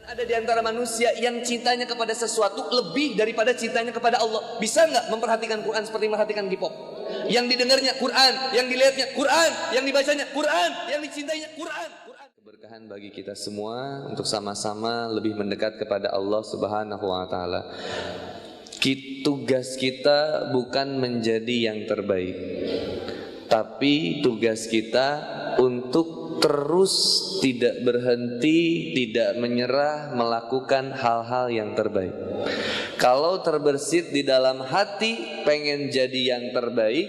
Ada di antara manusia yang cintanya kepada sesuatu lebih daripada cintanya kepada Allah. Bisa nggak memperhatikan Quran seperti memperhatikan K-pop? Yang didengarnya Quran, yang dilihatnya Quran, yang dibacanya Quran, yang dicintainya Quran. Keberkahan bagi kita semua untuk sama-sama lebih mendekat kepada Allah Subhanahu wa taala. Tugas kita bukan menjadi yang terbaik, tapi tugas kita untuk terus tidak berhenti, tidak menyerah melakukan hal-hal yang terbaik. Kalau terbersit di dalam hati pengen jadi yang terbaik,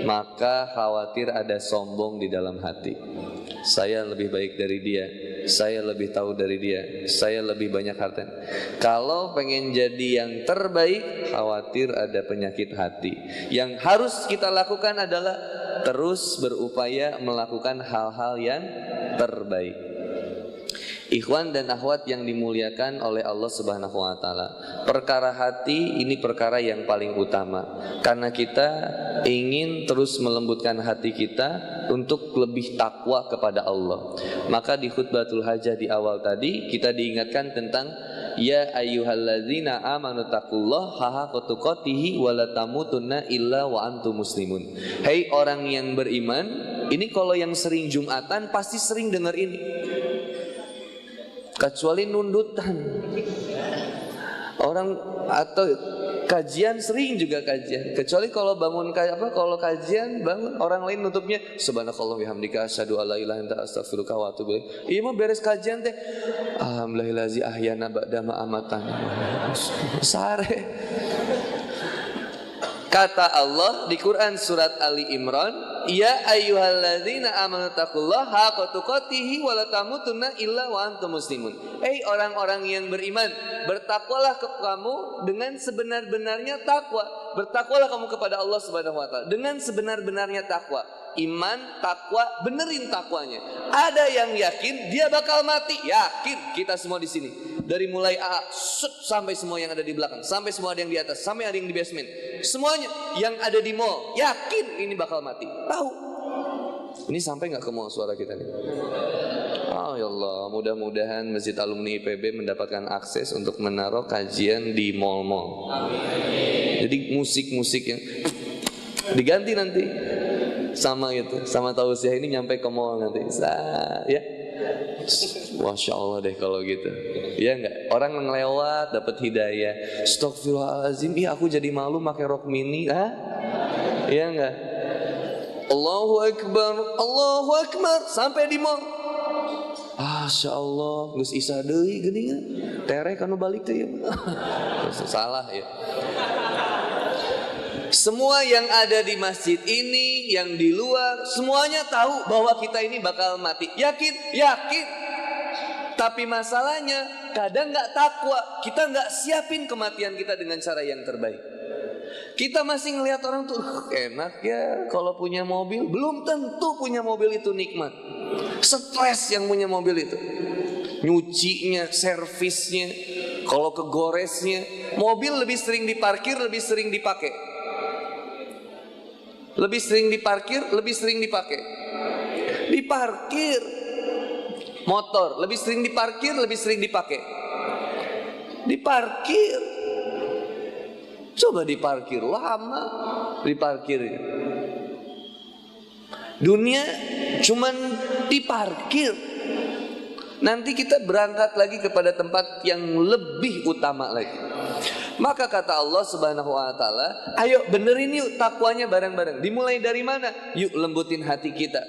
maka khawatir ada sombong di dalam hati. Saya lebih baik dari dia, saya lebih tahu dari dia, saya lebih banyak harta. Kalau pengen jadi yang terbaik, khawatir ada penyakit hati. Yang harus kita lakukan adalah terus berupaya melakukan hal-hal yang terbaik. Ikhwan dan akhwat yang dimuliakan oleh Allah Subhanahu wa taala, perkara hati ini perkara yang paling utama, karena kita ingin terus melembutkan hati kita untuk lebih takwa kepada Allah. Maka di khutbatul hajah di awal tadi kita diingatkan tentang ya ayyuhalladzina amanu taqullaha haqqa tuqatih wa la tamutunna illa wa antum muslimun. Hei orang yang beriman, ini kalau yang sering Jumatan pasti sering dengar ini. Kecuali nundutan. Orang atau kajian sering juga kajian. Kecuali kalau bangun kalau kajian bangun orang lain nutupnya subhanakallah bihamdika asyhadu alla ilaha illa anta astaghfiruka wa atubu ilaik. Iya mah beres kajian teh alhamdulillazi ahyana ba'da ma amatana. Sare. Kata Allah di Quran surat Ali Imran, ya ayyuhalladzina amanu taqullaha haqqa tuqatih wa la tamutunna illa wa antum muslimun. Hei orang-orang yang beriman, bertakwalah kamu dengan sebenar-benarnya takwa. Bertakwalah kamu kepada Allah Subhanahu wa taala dengan sebenar-benarnya takwa. Iman, takwa, benerin takwanya. Ada yang yakin dia bakal mati, yakin kita semua di sini. Dari mulai A sampai semua yang ada di belakang, sampai semua ada yang di atas, sampai ada yang di basement. Semuanya yang ada di mall yakin ini bakal mati. Tahu. Ini sampai nggak ke mall suara kita nih? Oh ya Allah, mudah-mudahan Masjid Alumni IPB mendapatkan akses untuk menaruh kajian di mall-mall. Jadi musik-musik yang diganti nanti sama gitu, sama tausiah ini nyampe ke mall nanti. Ya. Masya Allah deh kalau gitu. Ya enggak? Orang ngelewat dapat hidayah. Astagfirullahaladzim, iya aku jadi malu pakai rok mini. Ya enggak? Allahu Akbar sampai di mall. Masya Allah, Gus Isa deui geuningan. Tere kanu balik teh ya. Salah ya. Semua yang ada di masjid ini, yang di luar, semuanya tahu bahwa kita ini bakal mati. Yakin? Yakin. Tapi masalahnya kadang gak takwa. Kita gak siapin kematian kita dengan cara yang terbaik. Kita masih ngelihat orang tuh enak ya kalau punya mobil. Belum tentu punya mobil itu nikmat. Stres yang punya mobil itu. Nyucinya, servisnya, kalau kegoresnya. Mobil lebih sering diparkir, lebih sering dipakai. Lebih sering diparkir, lebih sering dipakai. Diparkir. Motor lebih sering diparkir, lebih sering dipakai. Diparkir. Coba diparkir lama, diparkir. Dunia cuman diparkir. Nanti kita berangkat lagi kepada tempat yang lebih utama lagi. Maka kata Allah Subhanahu wa taala, ayo benerin yuk takwanya bareng-bareng. Dimulai dari mana? Yuk lembutin hati kita.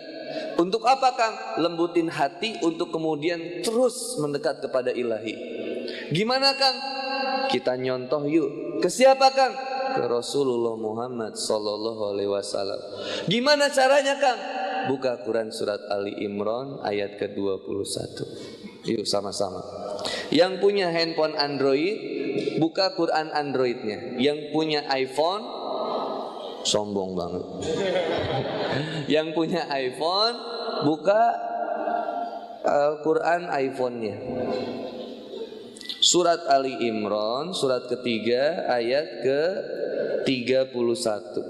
Untuk apa Kang? Lembutin hati untuk kemudian terus mendekat kepada Ilahi. Gimana Kang? Kita nyontoh yuk. Ke siapa Kang? Ke Rasulullah Muhammad sallallahu alaihi wasallam. Gimana caranya Kang? Buka Quran surat Ali Imran ayat ke-21. Yuk sama-sama. Yang punya handphone Android, buka Quran Androidnya. Yang punya iPhone, sombong banget. Yang punya iPhone, buka Quran iPhone-nya. Surat Ali Imran, surat ketiga, ayat ke-31.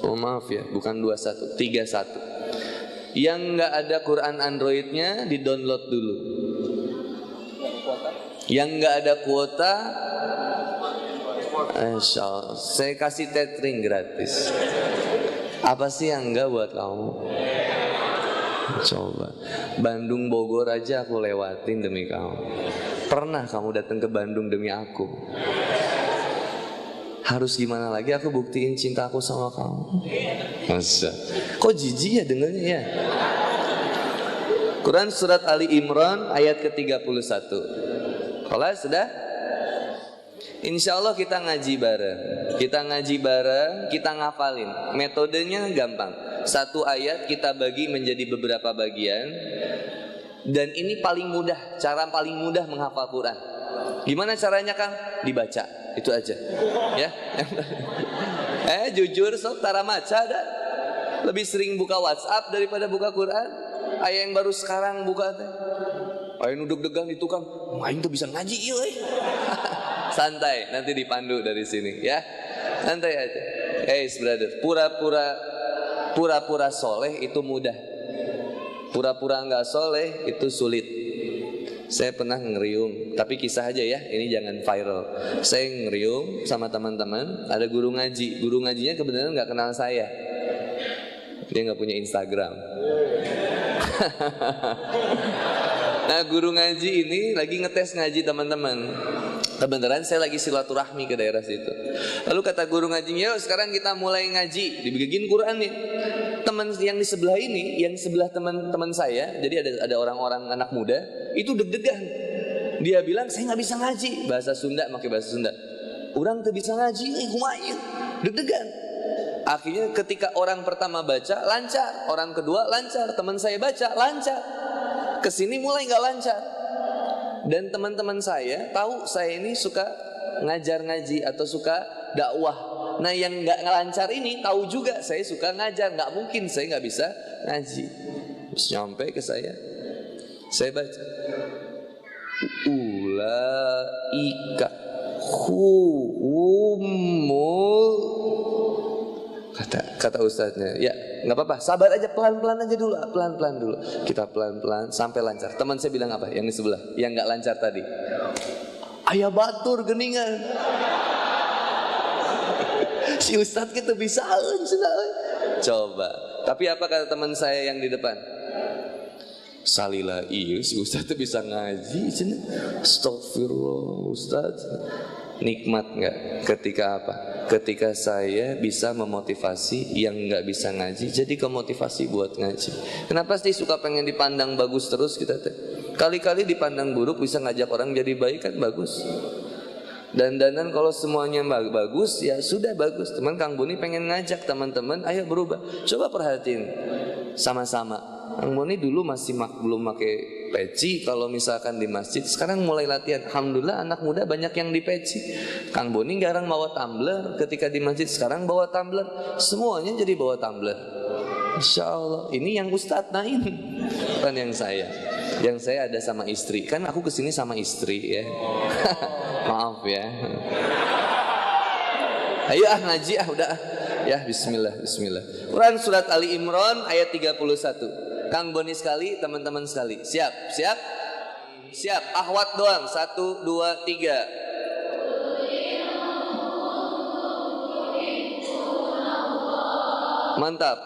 Oh maaf ya, bukan 21, 31. Yang nggak ada Quran Androidnya, di download dulu. Yang nggak ada kuota, Insya Allah, saya kasih tethering gratis. Apa sih yang enggak buat kamu? Coba Bandung Bogor aja aku lewatin demi kamu. Pernah kamu datang ke Bandung demi aku? Harus gimana lagi aku buktiin cinta aku sama kamu? Masa? Kok jijik ya dengernya ya? Quran surat Ali Imran ayat ke-31. Kalau sudah? Insya Allah kita ngaji bareng. Kita ngafalin. Metodenya gampang. Satu ayat kita bagi menjadi beberapa bagian. Dan ini paling mudah, cara paling mudah menghafal Quran. Gimana caranya Kang? Dibaca, itu aja. Ya. Jujur sok tara maca dah. Lebih sering buka WhatsApp daripada buka Quran. Ayah yang baru sekarang buka teh. Ayah nuduk degan itu Kang, main tuh bisa ngaji ieu euy. Santai, nanti dipandu dari sini ya. Santai aja. Brother, pura-pura soleh itu mudah. Pura-pura nggak soleh itu sulit. Saya pernah ngeriung, tapi kisah aja ya, ini jangan viral. Saya ngeriung sama teman-teman, ada guru ngaji. Guru ngajinya kebenaran nggak kenal saya. Dia nggak punya Instagram. Nah, guru ngaji ini lagi ngetes ngaji teman-teman. Kebenaran saya lagi silaturahmi ke daerah situ. Lalu kata guru ngajinya, yuk sekarang kita mulai ngaji. Dibikin Quran nih. Teman yang di sebelah ini, yang sebelah teman-teman saya, jadi ada orang-orang anak muda, itu deg-degan. Dia bilang, saya nggak bisa ngaji. Bahasa Sunda, pakai bahasa Sunda. Orang tuh bisa ngaji, kumain. Deg-degan. Akhirnya ketika orang pertama baca, lancar. Orang kedua lancar. Teman saya baca, lancar. Kesini mulai nggak lancar. Dan teman-teman saya tahu saya ini suka ngajar ngaji atau suka dakwah. Nah yang nggak lancar ini tahu juga saya suka ngajar. Nggak mungkin saya nggak bisa ngaji. Terus nyampe ke saya baca ulaika humul, kata ustadznya, ya nggak apa-apa, sabar aja, pelan-pelan aja dulu, pelan-pelan dulu. Kita pelan-pelan sampai lancar. Teman saya bilang apa? Yang di sebelah, yang nggak lancar tadi. Ayah batur geningan. Si ustadz kita bisa coba. Tapi apa kata teman saya yang di depan? Salila iya si ustadz bisa ngaji. Astagfirullah ustadz. Nikmat nggak ketika apa? Ketika saya bisa memotivasi yang nggak bisa ngaji jadi kemotivasi buat ngaji. Kenapa sih suka pengen dipandang bagus terus kita teh? Kali-kali dipandang buruk bisa ngajak orang jadi baik kan bagus. Dandanan kalau semuanya bagus ya sudah bagus. Teman Kang Boni pengen ngajak teman-teman ayo berubah. Coba perhatiin sama-sama. Kang Boni dulu masih belum pakai peci kalau misalkan di masjid. Sekarang mulai latihan. Alhamdulillah anak muda banyak yang di peci. Kang Boni jarang bawa tumbler ketika di masjid. Sekarang bawa tumbler. Semuanya jadi bawa tumbler. Insya Allah. Ini yang Ustadz Naim, bukan yang saya. Yang saya ada sama istri. Kan aku kesini sama istri ya. Maaf ya. Ayo ngaji udah. Ya bismillah. Quran surat Ali Imran ayat 31. Kang Boni sekali, teman-teman sekali. Siap. Ahwat doang. 1, 2, 3. Mantap.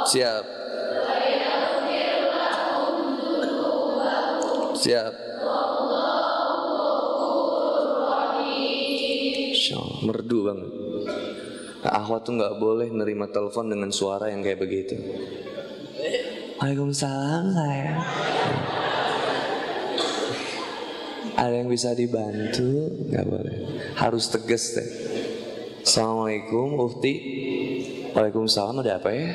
Siap. Merdu banget. Ahwat tuh nggak boleh nerima telepon dengan suara yang kayak begitu. Waalaikumsalam sayang. Ada yang bisa dibantu? Nggak boleh. Harus tegas deh. Assalamualaikum, Ufti. Waalaikumsalam, ada apa ya?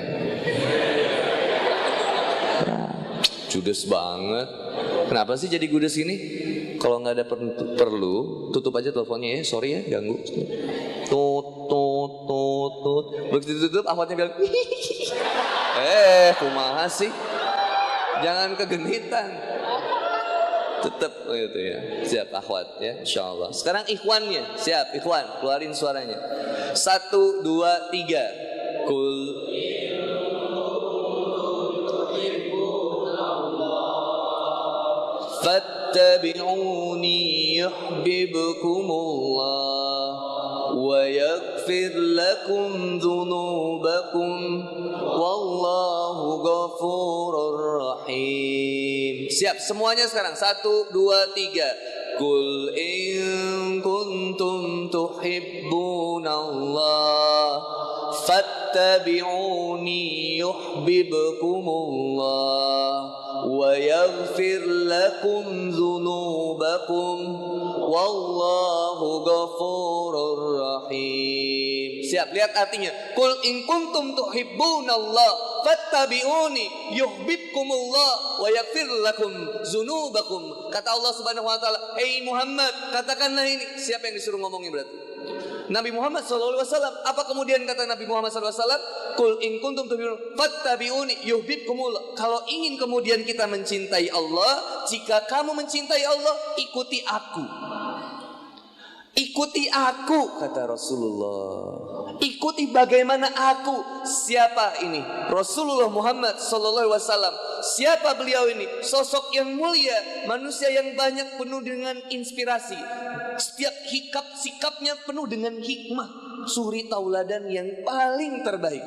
Judes banget. Kenapa sih jadi judes gini? Kalau nggak ada perlu, tutup aja teleponnya ya. Sorry ya, ganggu. Tut. Begitu tutup, ahwatnya bilang, kumaha sih? Jangan kegenitan. Tetap gitu ya. Siap ahwat ya, insyaallah. Sekarang ikhwannya, siap ikhwan, keluarin suaranya. 1, 2, 3. Kul fattabi'uni yuhibbukumullah wa yaghfir lakum dzunubakum wallahu ghafurur rahim. Siap semuanya sekarang. 1, 2, 3. Qul in kuntum tuhibbunallah fattabi'uni yuhibbukumullah wa yaghfir lakum dzunubakum wallahu ghafurur rahim. Siap, lihat artinya. Qul in kuntum tuhibbunallah fattabi'uni yuhibbukumullah wa yaghfir lakum dzunubakum. Kata Allah Subhanahu wa taala, "Hei Muhammad, katakanlah ini." Siapa yang disuruh ngomongin berarti? Nabi Muhammad SAW. Apa kemudian kata Nabi Muhammad SAW? Qul in kuntum tuhibbun fattabi'uni yuhibbukumullah. Kalau ingin kemudian kita mencintai Allah, jika kamu mencintai Allah, ikuti aku. Ikuti aku, kata Rasulullah. Ikuti bagaimana aku. Siapa ini? Rasulullah Muhammad SAW. Siapa beliau ini? Sosok yang mulia, manusia yang banyak penuh dengan inspirasi. Setiap sikapnya penuh dengan hikmah, suri tauladan yang paling terbaik.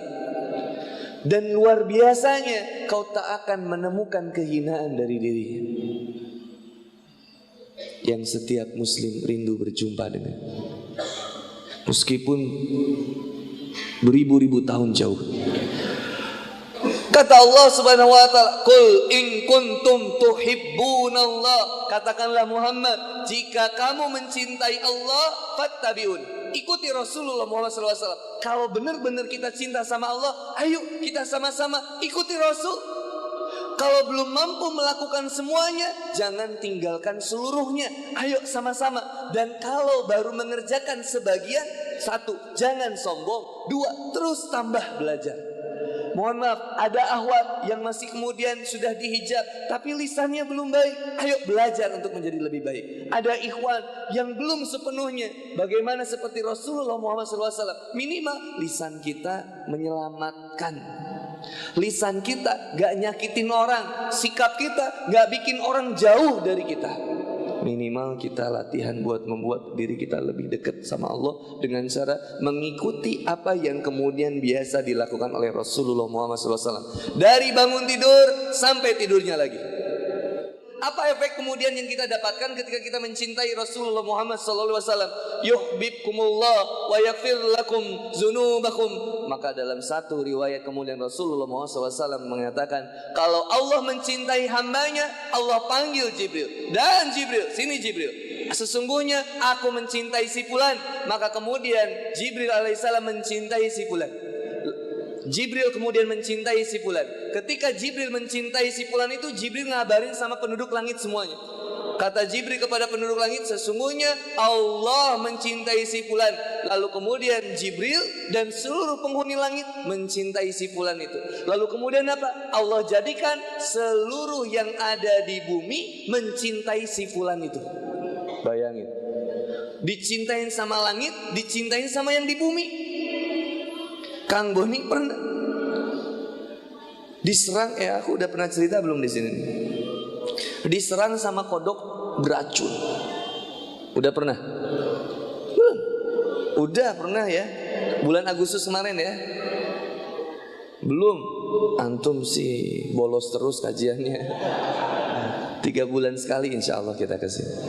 Dan luar biasanya, kau tak akan menemukan kehinaan dari dirinya, yang setiap muslim rindu berjumpa dengan, meskipun beribu-ribu tahun jauh. Kata Allah Subhanahu wa taala, "Qul in kuntum tuhibbunallah." Katakanlah Muhammad, jika kamu mencintai Allah, fattabi'un. Ikuti Rasulullah Muhammad SAW. Kalau benar-benar kita cinta sama Allah, ayo kita sama-sama ikuti Rasul. Kalau belum mampu melakukan semuanya, jangan tinggalkan seluruhnya. Ayo sama-sama. Dan kalau baru mengerjakan sebagian, 1, jangan sombong. 2, terus tambah belajar. Mohon maaf, ada akhwat yang masih kemudian sudah dihijab tapi lisannya belum baik. Ayo belajar untuk menjadi lebih baik. Ada ikhwan yang belum sepenuhnya bagaimana seperti Rasulullah Muhammad SAW. Minimal lisan kita menyelamatkan. Lisan kita gak nyakitin orang. Sikap kita gak bikin orang jauh dari kita. Minimal kita latihan buat membuat diri kita lebih dekat sama Allah dengan cara mengikuti apa yang kemudian biasa dilakukan oleh Rasulullah Muhammad SAW. Dari bangun tidur sampai tidurnya lagi. Apa efek kemudian yang kita dapatkan ketika kita mencintai Rasulullah Muhammad SAW? Yuhibbukumullah wa yaghfir lakum dzunubakum. Maka dalam satu riwayat kemudian Rasulullah Muhammad SAW mengatakan, kalau Allah mencintai hambanya, Allah panggil Jibril. Dan Jibril, sini Jibril, sesungguhnya aku mencintai si fulan. Maka kemudian Jibril alaihissalam mencintai si fulan. Jibril kemudian mencintai si fulan. Ketika Jibril mencintai si fulan itu, Jibril ngabarin sama penduduk langit semuanya. Kata Jibril kepada penduduk langit, sesungguhnya Allah mencintai si fulan. Lalu kemudian Jibril dan seluruh penghuni langit mencintai si fulan itu. Lalu kemudian apa? Allah jadikan seluruh yang ada di bumi mencintai si fulan itu. Bayangin, dicintain sama langit, dicintain sama yang di bumi. Kang Boni pernah diserang, aku udah pernah cerita belum di sini? Diserang sama kodok beracun. Udah pernah? Belum. Udah pernah ya? Bulan Agustus kemarin ya? Belum. Antum sih bolos terus kajiannya. 3 bulan sekali insya Allah kita kesini.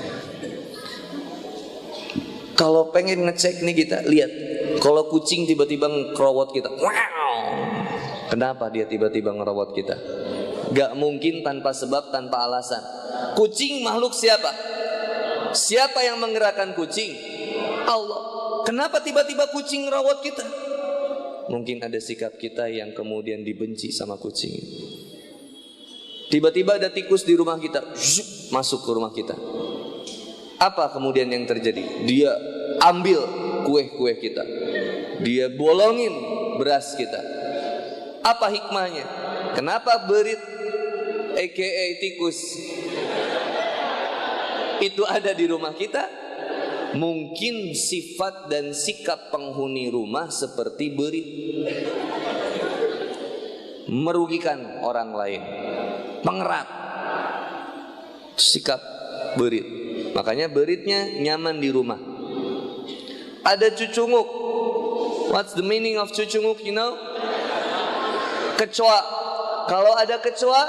Kalau pengen ngecek nih kita lihat. Kalau kucing tiba-tiba ngerowot kita, wow, kenapa dia tiba-tiba ngerowot kita? Gak mungkin tanpa sebab, tanpa alasan. Kucing makhluk siapa? Siapa yang menggerakkan kucing? Allah. Kenapa tiba-tiba kucing ngerowot kita? Mungkin ada sikap kita yang kemudian dibenci sama kucing. Tiba-tiba ada tikus di rumah kita, masuk ke rumah kita. Apa kemudian yang terjadi? Dia ambil kue-kue kita, dia bolongin beras kita. Apa hikmahnya? Kenapa berit aka tikus itu ada di rumah kita? Mungkin sifat dan sikap penghuni rumah seperti berit, merugikan orang lain, pengerat. sikap berit. Makanya beritnya nyaman di rumah. Ada cucunguk. What's the meaning of cucunguk, you know? Kecoa. Kalau ada kecoa,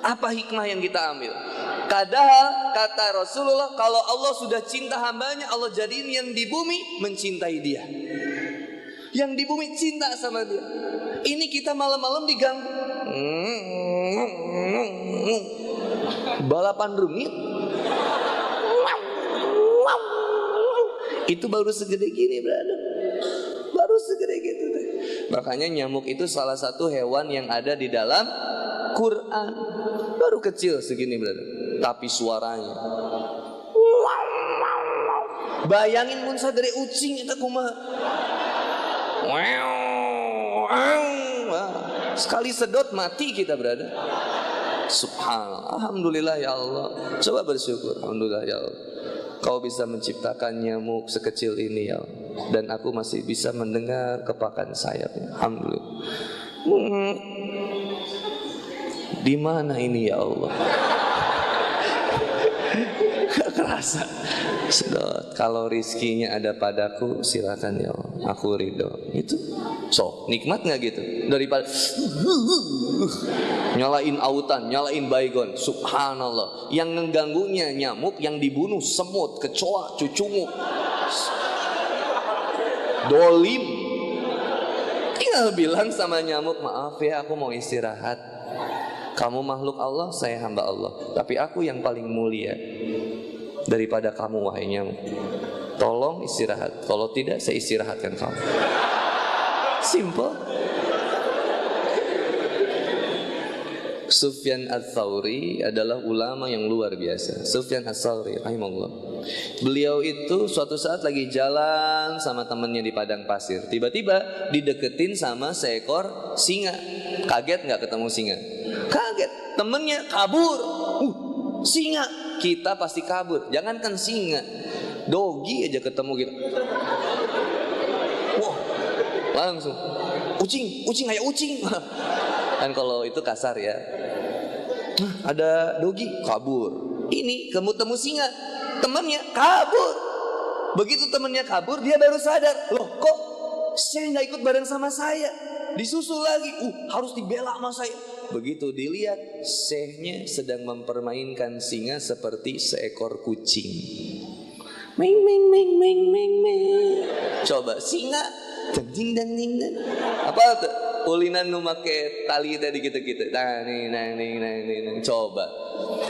apa hikmah yang kita ambil? Padahal kata Rasulullah, kalau Allah sudah cinta hambanya, Allah jadiin yang di bumi mencintai dia. Yang di bumi cinta sama dia. Ini kita malam-malam diganggu. Balapan rumit. Itu baru segede gini, brother. Baru segede gitu. Makanya nyamuk itu salah satu hewan yang ada di dalam Quran. Baru kecil segini, brother. Tapi suaranya. Bayangin pun sadari ucing itu kumaha. Sekali sedot mati kita, brother. Subhanallah. Alhamdulillah ya Allah. Coba bersyukur. Alhamdulillah ya Allah. Kau bisa menciptakan nyamuk sekecil ini ya Allah. Dan aku masih bisa mendengar kepakan sayapnya. Alhamdulillah. Di mana ini ya Allah? Gak kerasa. Sedot. Kalau rizkinya ada padaku, silakan ya Allah. Aku ridho. Itu. So, nikmat gak gitu? Daripada nyalain autan, nyalain baygon. Subhanallah. Yang mengganggunya nyamuk, yang dibunuh semut, kecoa, cucunguk, dolim. Tinggal bilang sama nyamuk, maaf ya, aku mau istirahat. Kamu makhluk Allah, saya hamba Allah. Tapi aku yang paling mulia daripada kamu, wahai nyamuk. Tolong istirahat. Kalau tidak, saya istirahatkan kamu. Simple. Sufyan Ats-Tsauri adalah ulama yang luar biasa. Sufyan Ats-Tsauri rahimahullah. Beliau itu suatu saat lagi jalan sama temannya di padang pasir. Tiba-tiba dideketin sama seekor singa. Kaget nggak ketemu singa? Kaget. Temennya kabur. Singa. Kita pasti kabur. Jangankan singa, dogi aja ketemu gitu. Wah, langsung. Ucing, kayak ucing. Kan kalau itu kasar ya. Ada dogi, kabur. Ini ketemu singa, temannya kabur. Begitu temannya kabur, dia baru sadar. Loh, kok saya nggak ikut bareng sama saya? Disusul lagi. Harus dibela sama saya. Begitu dilihat, syekhnya sedang mempermainkan singa seperti seekor kucing. Meng meng meng meng meng meng. Coba singa, ding ding ding ding. Apa tuh? Ulinan nu make tali tadi gitu-gitu. Nah, nih. Coba.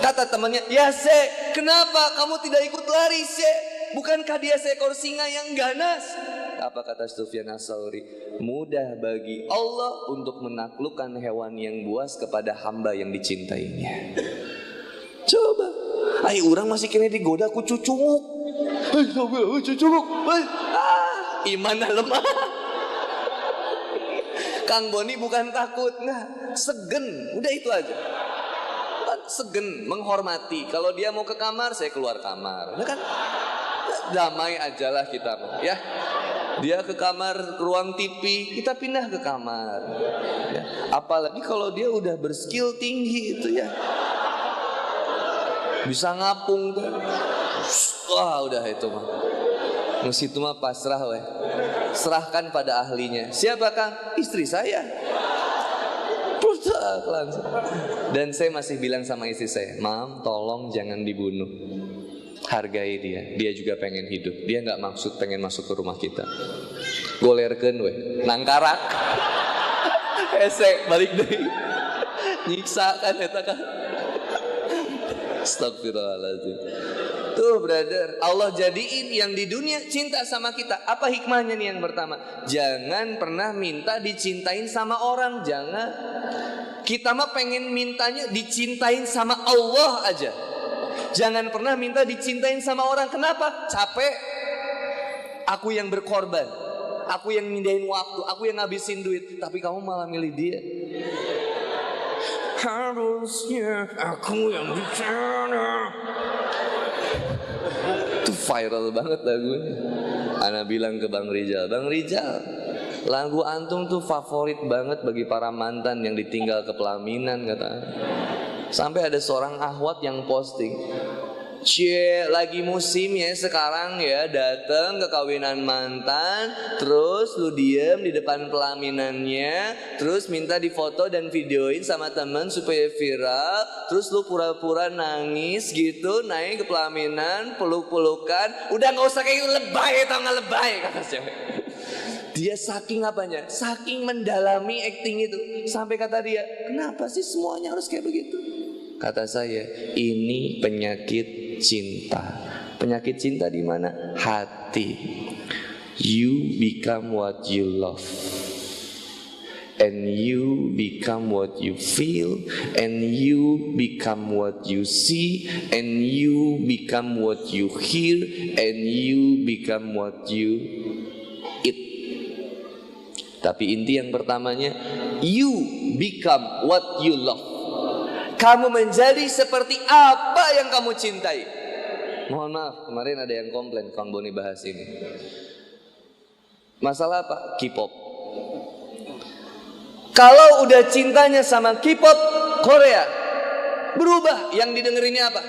Kata temannya, "Ya, Syekh, kenapa kamu tidak ikut lari, Syekh? Bukankah dia seekor singa yang ganas?" Apa kata Sufyan Ats-Tsauri? Mudah bagi Allah untuk menaklukkan hewan yang buas kepada hamba yang dicintainya. Coba. Orang masih kena digoda ku cucunguk. Cucunguk. Imannya lemah. Kang Boni bukan takut, nggak, segen, udah itu aja. Segen, menghormati. Kalau dia mau ke kamar, saya keluar kamar. Nah kan, damai ajalah kita, ya. Dia ke kamar ruang TV, kita pindah ke kamar. Ya. Apalagi kalau dia udah berskill tinggi itu ya, bisa ngapung tuh. Wah udah itu mah. Itu mah pasrah weh. Serahkan pada ahlinya. Siapakah? Istri saya. Putar langsung. Dan saya masih bilang sama istri saya, "Mam, tolong jangan dibunuh. Hargai dia. Dia juga pengen hidup. Dia nggak maksud pengen masuk ke rumah kita. Golerkeun weh. Nangkarak. Esek balik deui. Nyiksa kan eta kan." Astagfirullahaladzim. Tuh brother, Allah jadiin yang di dunia cinta sama kita. Apa hikmahnya nih yang pertama? Jangan pernah minta dicintain sama orang. Jangan. Kita mah pengen mintanya dicintain sama Allah aja. Jangan pernah minta dicintain sama orang. Kenapa? Capek. Aku yang berkorban, aku yang mindahin waktu, aku yang ngabisin duit. Tapi kamu malah milih dia. Harusnya aku yang bicara. Itu viral banget lagunya. Ana bilang ke Bang Rizal, "Bang Rizal, lagu antum tuh favorit banget bagi para mantan yang ditinggal ke pelaminan," kata. Sampai ada seorang akhwat yang posting, lagi musim ya sekarang ya, datang ke kawinan mantan, terus lu diem di depan pelaminannya, terus minta difoto dan videoin sama temen supaya viral, terus lu pura-pura nangis gitu, naik ke pelaminan, peluk-pelukan, udah gak usah kayak lebay, tau gak lebay, kata cewek. Dia saking apanya, saking mendalami acting itu, sampai kata dia, kenapa sih semuanya harus kayak begitu? Kata saya, ini penyakit cinta. Penyakit cinta di mana? Hati. You become what you love, and you become what you feel, and you become what you see, and you become what you hear, and you become what you eat. Tapi inti yang pertamanya, you become what you love. Kamu menjadi seperti apa yang kamu cintai. Mohon maaf, kemarin ada yang komplain Kang Boni bahas ini. Masalah apa? K-pop. Kalau udah cintanya sama K-pop Korea, berubah. Yang didengerinnya apa?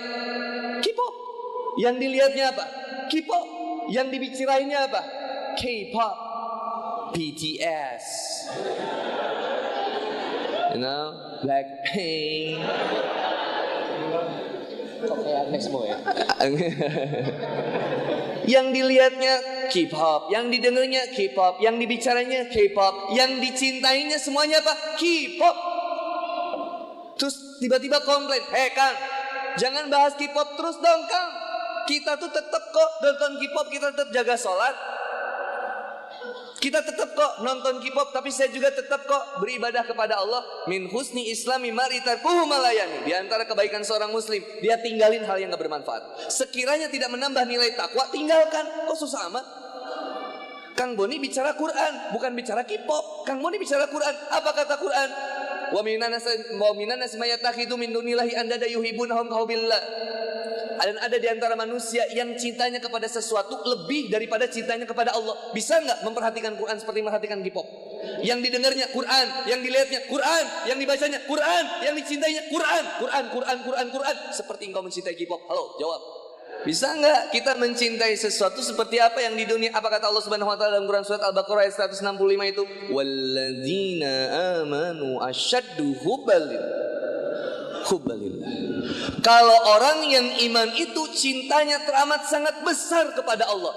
K-pop. Yang dilihatnya apa? K-pop. Yang dibicarainnya apa? K-pop. BTS. You know, Blackpink. Kok kayak Nexmo ya? Yang dilihatnya K-pop, yang didengarnya K-pop, yang dibicaranya K-pop, yang dicintainya semuanya apa? K-pop. Terus tiba-tiba komplain, Kang, jangan bahas K-pop terus dong Kang. Kita tuh tetap kok nonton K-pop, kita tetap jaga sholat. Kita tetap kok nonton K-pop, tapi saya juga tetap kok beribadah kepada Allah. Min husni islami maritarkuhu malayani. Di antara kebaikan seorang muslim, dia tinggalin hal yang gak bermanfaat. Sekiranya tidak menambah nilai takwa, tinggalkan. Kok susah amat? Kang Boni bicara Quran, bukan bicara K-pop. Kang Boni bicara Quran. Apa kata Quran? Wa minan nasi mayatakhidu min dunillahi andada yuhibbunahum kahubbillah. Dan ada di antara manusia yang cintanya kepada sesuatu lebih daripada cintanya kepada Allah. Bisa nggak memperhatikan Quran seperti memperhatikan K-pop? Yang didengarnya Quran, yang dilihatnya Quran, yang dibacanya Quran, yang dicintainya Quran, Quran. Seperti engkau mencintai K-pop. Halo, jawab. Bisa nggak kita mencintai sesuatu seperti apa yang di dunia? Apa kata Allah Subhanahu Wa Taala dalam Quran surat Al-Baqarah ayat 165 itu? Walladzina amanu asyaddu hubbalillah. Kalau orang yang iman itu cintanya teramat sangat besar kepada Allah.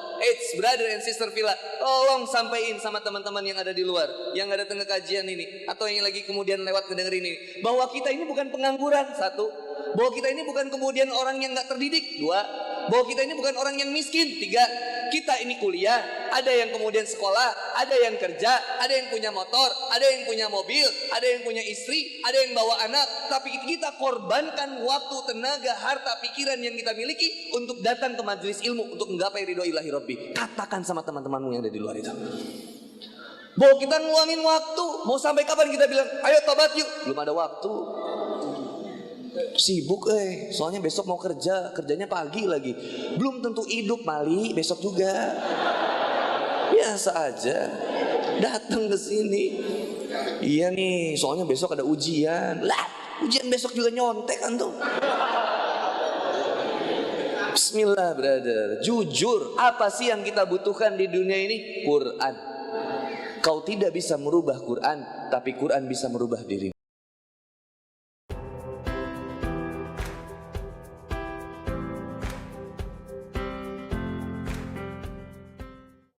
Brother and sister Villa, tolong sampaikan sama teman-teman yang ada di luar, yang ada tengah kajian ini, atau yang lagi kemudian lewat kedenger ini, bahwa kita ini bukan pengangguran, satu. Bahwa kita ini bukan kemudian orang yang gak terdidik, dua. Bahwa kita ini bukan orang yang miskin, tiga. Kita ini kuliah, ada yang kemudian sekolah, ada yang kerja, ada yang punya motor, ada yang punya mobil, ada yang punya istri, ada yang bawa anak. Tapi kita korbankan waktu, tenaga, harta, pikiran yang kita miliki untuk datang ke majelis ilmu, untuk menggapai ridho ilahi Rabbi. Katakan sama teman-temanmu yang ada di luar itu, bahwa kita ngeluangin waktu. Mau sampai kapan kita bilang, ayo tobat yuk? Belum ada waktu. Sibuk soalnya besok mau kerjanya pagi lagi. Belum tentu hidup Mali besok juga. Biasa aja datang ke sini. Iya nih, soalnya besok ada ujian. Lah, ujian besok juga nyontek antum. Bismillah brother. Jujur, apa sih yang kita butuhkan di dunia ini? Quran. Kau tidak bisa merubah Quran, tapi Quran bisa merubah dirimu.